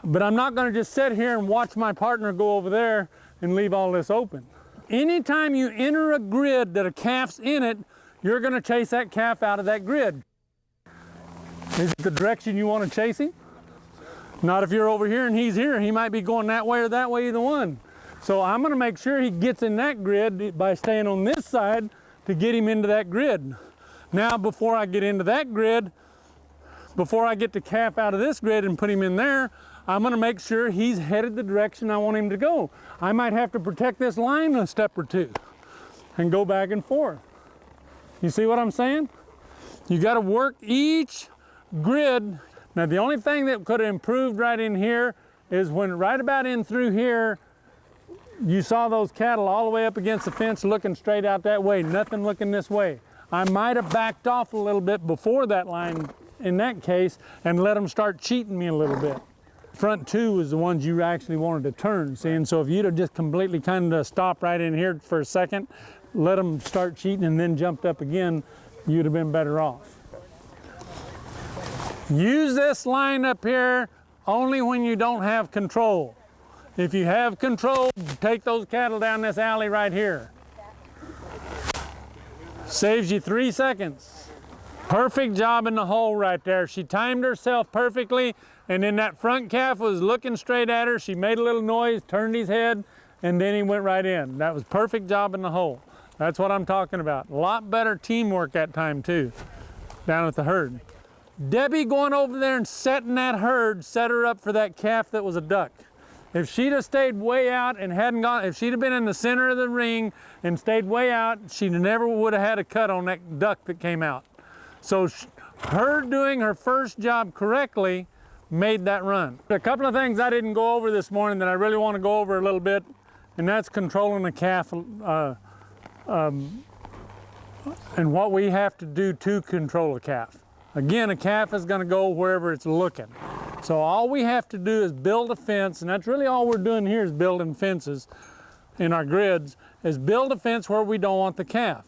But I'm not going to just sit here and watch my partner go over there and leave all this open. Anytime you enter a grid that a calf's in it, you're going to chase that calf out of that grid. Is it the direction you want to chase him? Not if you're over here and he's here. He might be going that way or that way, either one. So I'm going to make sure he gets in that grid by staying on this side to get him into that grid. Now, before I get into that grid, before I get the calf out of this grid and put him in there, I'm going to make sure he's headed the direction I want him to go. I might have to protect this line a step or 2 and go back and forth. You see what I'm saying? You got to work each grid. Now, the only thing that could have improved right in here is when right about in through here, you saw those cattle all the way up against the fence looking straight out that way, nothing looking this way. I might have backed off a little bit before that line in that case and let them start cheating me a little bit. Front 2 was the ones you actually wanted to turn, see? And so if you'd have just completely kind of stopped right in here for a second, let them start cheating and then jumped up again, you'd have been better off. Use this line up here only when you don't have control. If you have control, take those cattle down this alley right here. Saves you 3 seconds. Perfect job in the hole right there. She timed herself perfectly, and then that front calf was looking straight at her. She made a little noise, turned his head, and then he went right in. That was perfect job in the hole. That's what I'm talking about. A lot better teamwork that time too, down at the herd. Debbie going over there and setting that herd set her up for that calf that was a duck. If she'd have stayed way out and hadn't gone, if she'd have been in the center of the ring and stayed way out, she never would have had a cut on that duck that came out. So her doing her first job correctly made that run. A couple of things I didn't go over this morning that I really want to go over a little bit, and that's controlling the calf and what we have to do to control a calf. Again, a calf is going to go wherever it's looking. So all we have to do is build a fence, and that's really all we're doing here is building fences in our grids, is build a fence where we don't want the calf.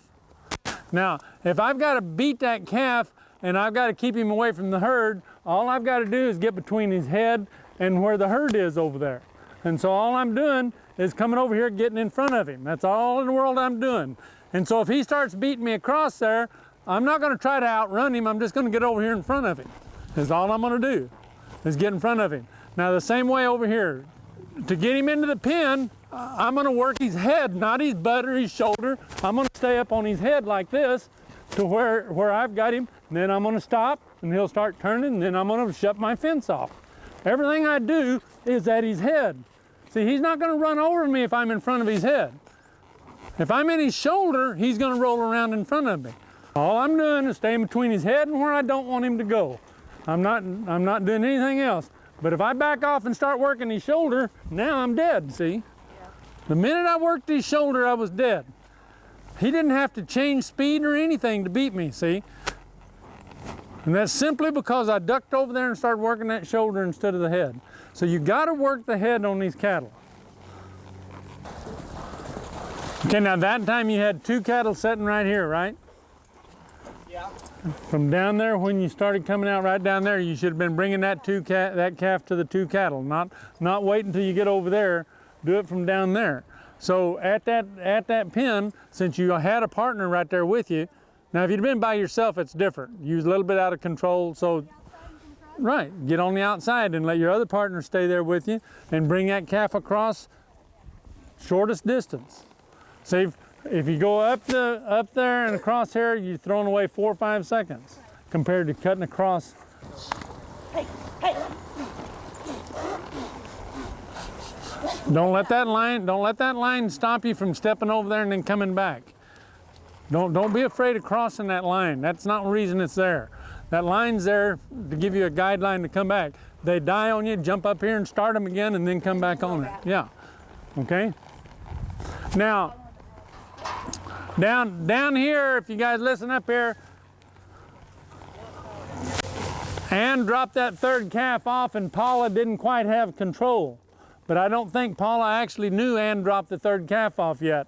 Now, if I've got to beat that calf and I've got to keep him away from the herd, all I've got to do is get between his head and where the herd is over there. And so all I'm doing is coming over here, getting in front of him. That's all in the world I'm doing. And so if he starts beating me across there, I'm not going to try to outrun him. I'm just going to get over here in front of him. That's all I'm going to do, is get in front of him. Now the same way over here. To get him into the pen, I'm going to work his head, not his butt or his shoulder. I'm going to stay up on his head like this to where I've got him. And then I'm going to stop and he'll start turning, and then I'm going to shut my fence off. Everything I do is at his head. See, he's not going to run over me if I'm in front of his head. If I'm in his shoulder, he's going to roll around in front of me. All I'm doing is staying between his head and where I don't want him to go. I'm not doing anything else. But if I back off and start working his shoulder, now I'm dead, see? Yeah. The minute I worked his shoulder, I was dead. He didn't have to change speed or anything to beat me, see? And that's simply because I ducked over there and started working that shoulder instead of the head. So you gotta work the head on these cattle. Okay, now that time you had 2 cattle sitting right here, right? Yeah. From down there, when you started coming out right down there, you should have been bringing that calf to the 2 cattle, not wait until you get over there. Do it from down there. So at that pen, since you had a partner right there with you, now if you'd been by yourself, it's different. You was a little bit out of control, so right, get on the outside and let your other partner stay there with you and bring that calf across shortest distance. See, if you go up there and across here, you're throwing away 4 or 5 seconds compared to cutting across. Hey, hey. Don't let that line stop you from stepping over there and then coming back. Don't be afraid of crossing that line. That's not the reason it's there. That line's there to give you a guideline to come back. They die on you, jump up here and start them again and then come back on it. Yeah, okay? Now, down here, if you guys listen up here, Ann dropped that 3rd calf off and Paula didn't quite have control. But I don't think Paula actually knew Ann dropped the 3rd calf off yet.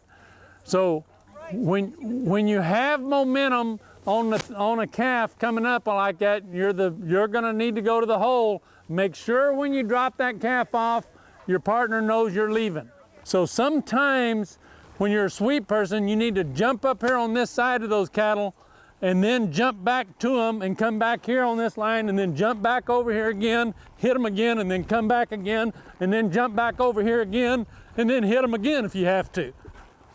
So when you have momentum on a calf coming up like that, you're gonna need to go to the hole. Make sure when you drop that calf off, your partner knows you're leaving. So sometimes when you're a sweep person, you need to jump up here on this side of those cattle and then jump back to them and come back here on this line and then jump back over here again, hit them again and then come back again and then jump back over here again and then hit them again if you have to.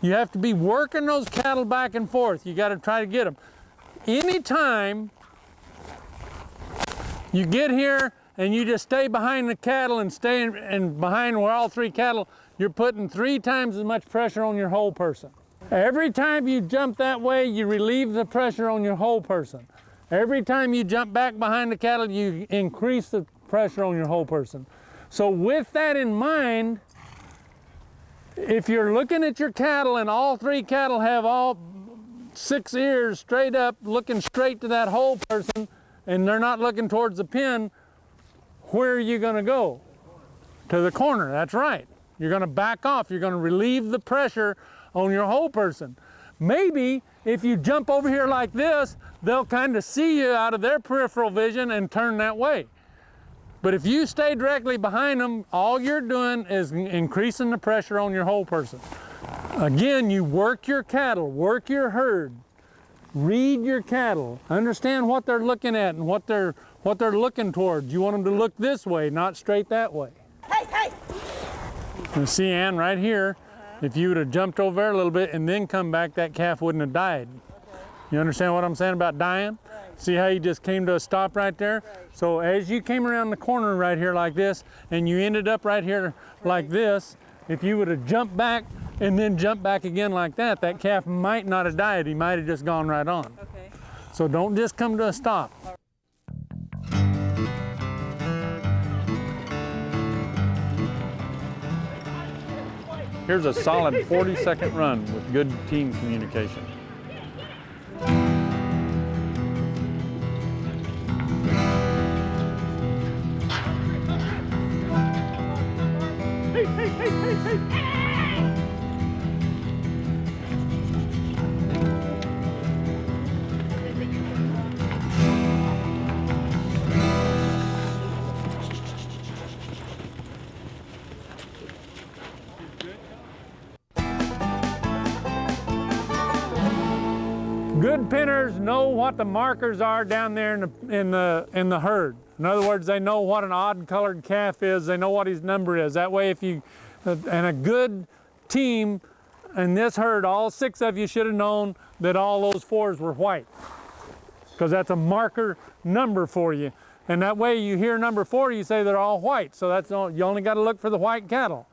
You have to be working those cattle back and forth. You got to try to get them. Anytime you get here and you just stay behind the cattle and stay behind where all 3 cattle, you're putting 3 times as much pressure on your whole person. Every time you jump that way, you relieve the pressure on your whole person. Every time you jump back behind the cattle, you increase the pressure on your whole person. So with that in mind, if you're looking at your cattle and all 3 cattle have all 6 ears straight up, looking straight to that whole person, and they're not looking towards the pen, where are you gonna go? To the corner, that's right. You're gonna back off, you're gonna relieve the pressure on your whole person. Maybe if you jump over here like this, they'll kind of see you out of their peripheral vision and turn that way. But if you stay directly behind them, all you're doing is increasing the pressure on your whole person. Again, you work your cattle, work your herd, read your cattle, understand what they're looking at and what they're looking towards. You want them to look this way, not straight that way. Hey, hey. You see Ann right here. If you would have jumped over there a little bit and then come back, that calf wouldn't have died. Okay. You understand what I'm saying about dying? Right. See how you just came to a stop right there? Right. So as you came around the corner right here like this, and you ended up right here like this, if you would have jumped back and then jumped back again like that, that calf might not have died. He might have just gone right on. Okay. So don't just come to a stop. Here's a solid 40-second run with good team communication. Hey, hey, hey, hey, hey! Good pinners know what the markers are down there in the herd. In other words, they know what an odd colored calf is. They know what his number is. That way, if you, and a good team in this herd, all 6 of you should have known that all those 4s were white, because that's a marker number for you. And that way, you hear number 4, you say they're all white. So that's all, you only got to look for the white cattle.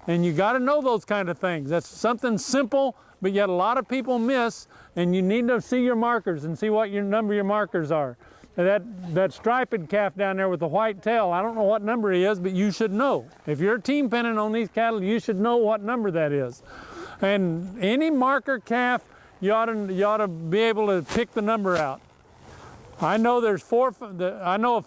And you got to know those kind of things. That's something simple, but yet a lot of people miss, and you need to see your markers and see what your number your markers are. That striped calf down there with the white tail, I don't know what number he is, but you should know. If you're team pinning on these cattle, you should know what number that is. And any marker calf, you ought to be able to pick the number out. I know there's 4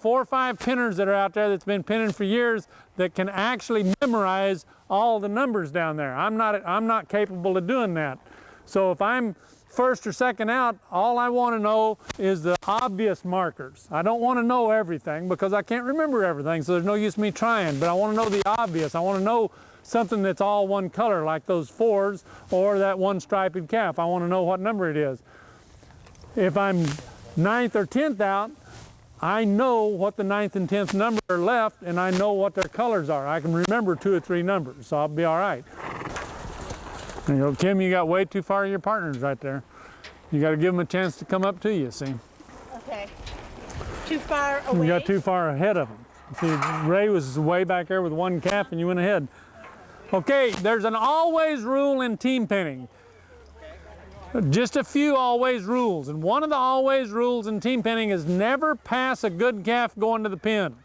or 5 pinners that are out there that's been pinning for years that can actually memorize all the numbers down there. I'm not capable of doing that. So if I'm first or second out, all I want to know is the obvious markers. I don't want to know everything because I can't remember everything, so there's no use me trying, but I want to know the obvious. I want to know something that's all one color, like those 4s or that one striped calf. I want to know what number it is. If I'm 9th or 10th out, I know what the 9th and 10th number are left, and I know what their colors are. I can remember 2 or 3 numbers, so I'll be all right. You know, Kim, you got way too far of your partners right there. You got to give them a chance to come up to you, see? Okay. Too far away? You got too far ahead of them. See, Ray was way back there with 1 calf, and you went ahead. Okay, there's an always rule in team pinning. Just a few always rules, and one of the always rules in team pinning is never pass a good calf going to the pen.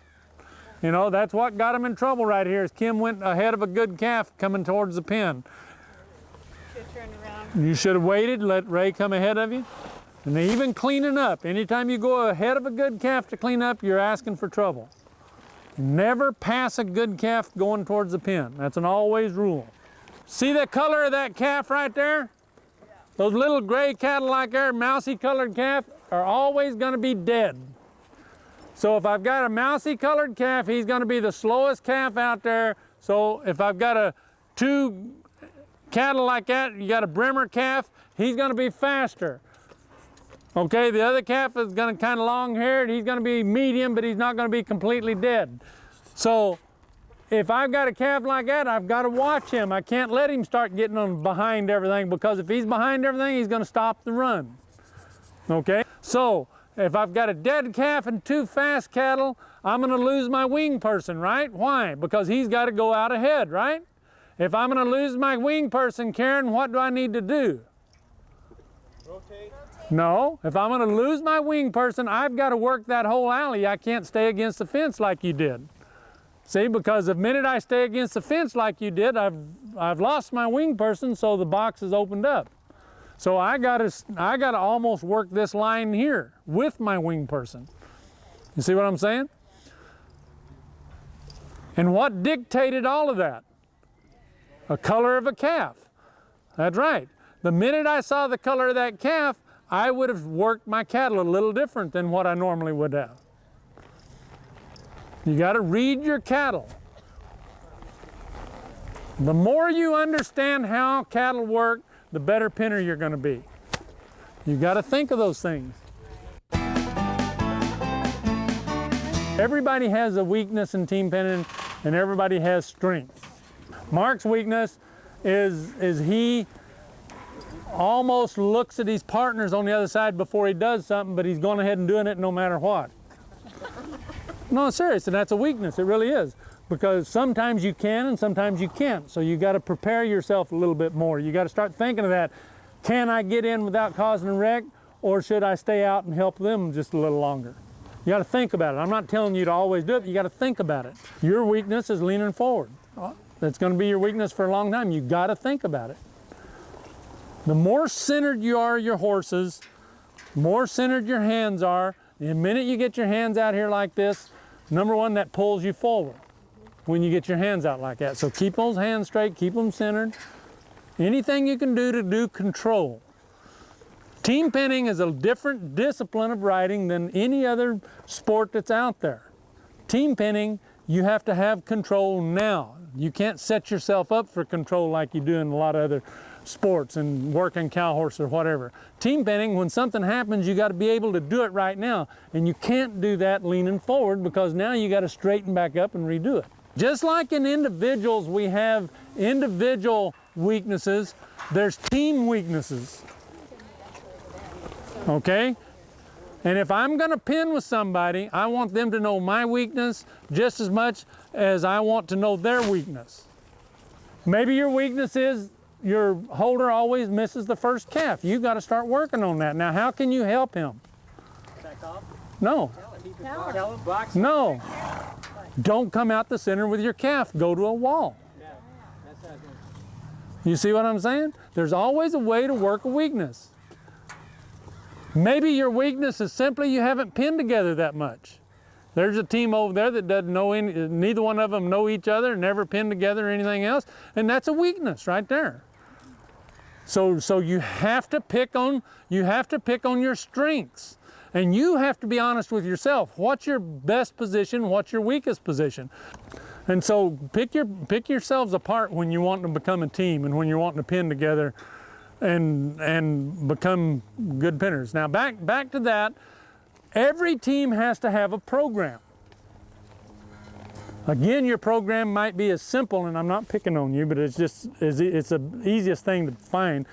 You know, that's what got him in trouble right here, is Kim went ahead of a good calf coming towards the pen. Turn around. You should have waited, let Ray come ahead of you. And even cleaning up, anytime you go ahead of a good calf to clean up, you're asking for trouble. Never pass a good calf going towards the pen. That's an always rule. See the color of that calf right there? Those little gray cattle like there, mousy colored calf, are always going to be dead. So if I've got a mousy colored calf, he's going to be the slowest calf out there. So if I've got 2 cattle like that, you got a Bremer calf, he's going to be faster. Okay, the other calf is going to kind of long-haired, he's going to be medium, but he's not going to be completely dead. So if I've got a calf like that, I've got to watch him. I can't let him start getting on behind everything, because if he's behind everything, he's going to stop the run. Okay? So if I've got a dead calf and 2 fast cattle, I'm going to lose my wing person, right? Why? Because he's got to go out ahead, right? If I'm going to lose my wing person, Karen, what do I need to do? Rotate. No, if I'm going to lose my wing person, I've got to work that whole alley. I can't stay against the fence like you did. See, because the minute I stay against the fence like you did, I've lost my wing person, so the box is opened up. So I gotta almost work this line here with my wing person. You see what I'm saying? And what dictated all of that? A color of a calf. That's right. The minute I saw the color of that calf, I would have worked my cattle a little different than what I normally would have. You got to read your cattle. The more you understand how cattle work, the better pinner you're going to be. You got to think of those things. Everybody has a weakness in team pinning, and everybody has strengths. Mark's weakness is he almost looks at his partners on the other side before he does something, but he's going ahead and doing it no matter what. No, serious, and that's a weakness. It really is, because sometimes you can and sometimes you can't. So you got to prepare yourself a little bit more. You got to start thinking of that. Can I get in without causing a wreck, or should I stay out and help them just a little longer? You got to think about it. I'm not telling you to always do it, but you got to think about it. Your weakness is leaning forward. That's going to be your weakness for a long time. You got to think about it. The more centered you are your horses, the more centered your hands are. The minute you get your hands out here like this, number one, that pulls you forward when you get your hands out like that. So keep those hands straight, keep them centered. Anything you can do to do control. Team pinning is a different discipline of riding than any other sport that's out there. Team pinning you have to have control now. You can't set yourself up for control like you do in a lot of other sports and working cow horse or whatever. Team penning, when something happens, you got to be able to do it right now. And you can't do that leaning forward, because now you got to straighten back up and redo it. Just like in individuals, we have individual weaknesses, there's team weaknesses. Okay? And if I'm going to pin with somebody, I want them to know my weakness just as much as I want to know their weakness. Maybe your weakness is your holder always misses the first calf. You got to start working on that. Now, how can you help him? No. No. Don't come out the center with your calf. Go to a wall. You see what I'm saying? There's always a way to work a weakness. Maybe your weakness is simply you haven't pinned together that much. There's a team over there that doesn't know neither one of them know each other, never pinned together or anything else, and that's a weakness right there. So you have to pick on your strengths, and you have to be honest with yourself. What's your best position? What's your weakest position? And so pick yourselves apart when you want to become a team and when you're wanting to pin together and become good pinners. Now back to that, every team has to have a program. Again, your program might be as simple, and I'm not picking on you, but it's the easiest thing to find.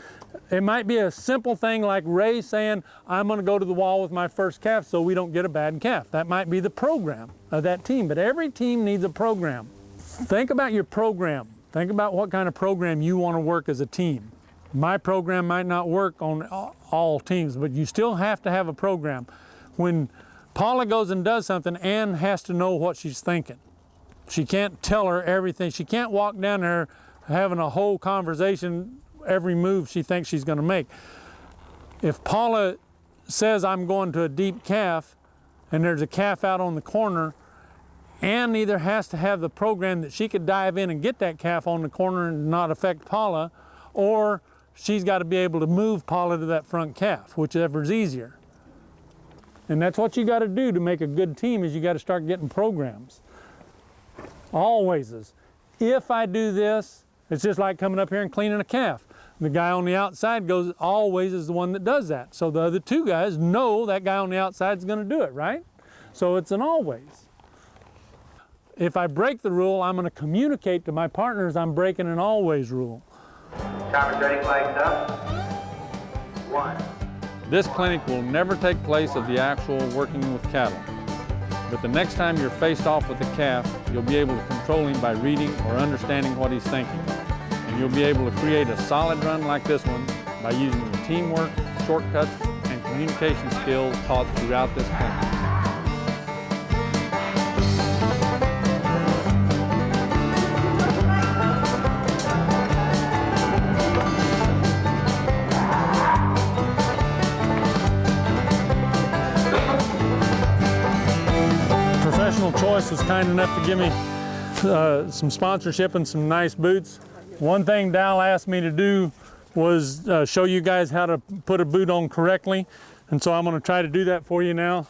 It might be a simple thing like Ray saying, I'm going to go to the wall with my first calf so we don't get a bad calf. That might be the program of that team, but every team needs a program. Think about your program. Think about what kind of program you want to work as a team. My program might not work on all teams, but you still have to have a program. When Paula goes and does something, Ann has to know what she's thinking. She can't tell her everything. She can't walk down there having a whole conversation, every move she thinks she's going to make. If Paula says, I'm going to a deep calf, and there's a calf out on the corner, Ann either has to have the program that she could dive in and get that calf on the corner and not affect Paula, or she's got to be able to move Paula to that front calf, whichever's easier. And that's what you got to do to make a good team, is you got to start getting programs. Always is. If I do this, it's just like coming up here and cleaning a calf. The guy on the outside always is the one that does that. So the other two guys know that guy on the outside is going to do it, right? So it's an always. If I break the rule, I'm going to communicate to my partners I'm breaking an always rule. Timer's ready, flags up. 1. This clinic will never take place of the actual working with cattle. But the next time you're faced off with a calf, you'll be able to control him by reading or understanding what he's thinking. And you'll be able to create a solid run like this one by using the teamwork, shortcuts, and communication skills taught throughout this clinic. Choice was kind enough to give me some sponsorship and some nice boots. One thing Dal asked me to do was show you guys how to put a boot on correctly, and so I'm going to try to do that for you now.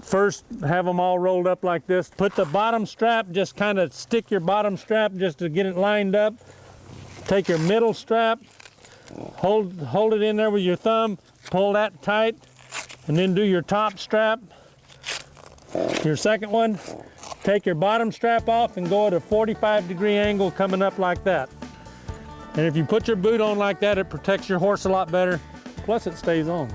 First, have them all rolled up like this. Put the bottom strap, just kind of stick your bottom strap just to get it lined up. Take your middle strap, hold it in there with your thumb, pull that tight, and then do your top strap. Your second one, take your bottom strap off and go at a 45-degree angle coming up like that. And if you put your boot on like that, it protects your horse a lot better, plus it stays on.